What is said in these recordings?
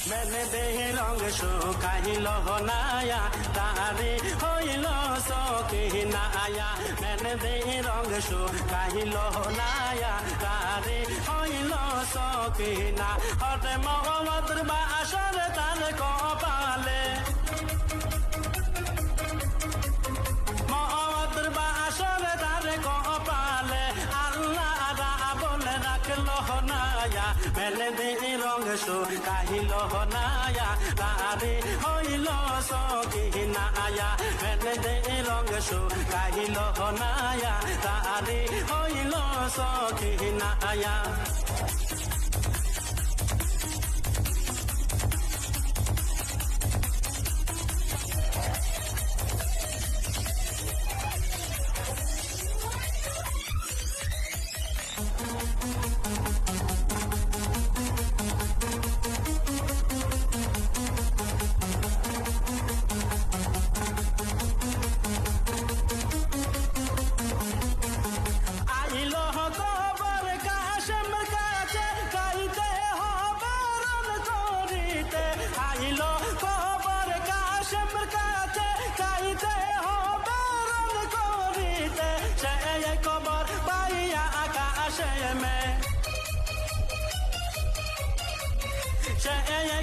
মেলে দেহে রঙ শুকাইল নায়া তারে হইল সকিনা আয়া মেলে দেহে রঙ শুকাইল নায়া তারে হইল সকিনা হরে মোহাম্মদর বাসর তার কপালে মোহাম্মদর বাসর তার কপালে আল্লাহ বলে রাখলো নায়া মেলে দেহে রঙ শুকাইল নায়া তারে হইল সকিনা আয়া মেলে দেহে রঙ শুকাইল নায়া তারে হইল সকিনা আয়া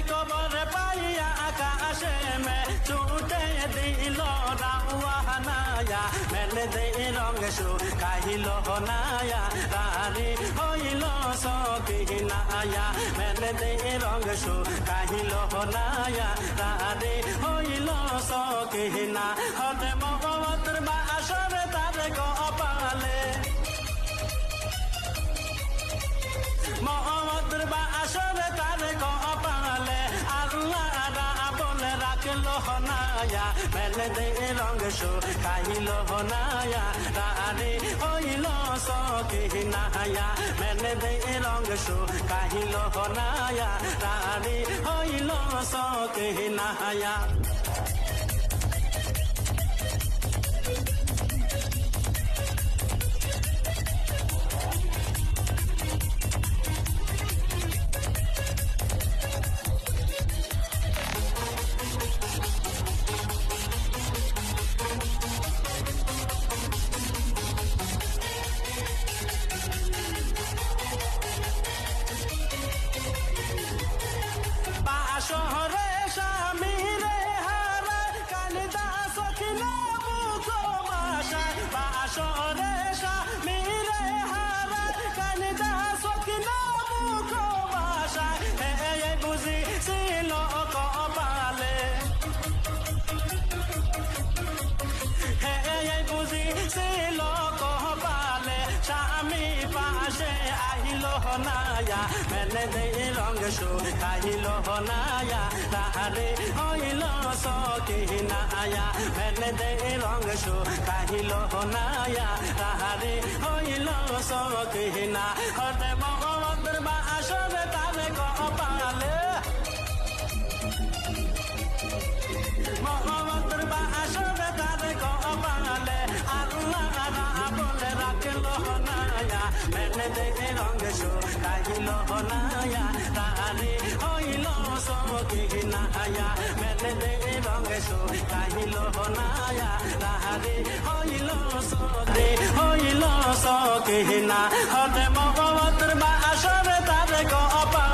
কবর পাইয়া আকাশে মে ছুটে দিল রাওয়ানায়া মেলে দে রঙ শুকাইল নায়া তারে হইল সকিনা আয়া মেলে দে রঙ শুকাইল নায়া তারে হইল সকিনা হতে মোহাম্মদর বাসর তার কপালে মোহাম্মদর বাসর তার কপালে আল্লাহ বলে রাখলো নায়া মেলে দে রঙ শুকাইল নায়া তারে হইল সকিনা আয়া মেলে দে রঙ শুকাইল নায়া তারে হইল সকিনা আয়া শহরে স্বামী রে হারা কালিদা সখিনা মুখ মাসায় বাসরে স্বামী রে হারা কালিদা সখিনা মুখ মাসায় হে বুঝি ছিল কপালে হে বুঝি ছিল কপালে স্বামী পাশে আহিল নায়া মেলে দে রঙ শুকাইল নায়া তারে হইল সকিনা আয়া মেলে দে রঙ শুকাইল নায়া তারে হইল সকিনা হতে মোহাম্মদর বাসর তার কপালে মোহাম্মদর বাসর তার কপালে আল্লাহ বলে রাখলো নায়া মেলে দে রঙ শুকাইল নায়া তারে হইল সকিনা আয়া মেলে দে রঙ শুকাইল নায়া তারে হইল সকিনা হতে মোহাম্মদর বাসর তার কপালে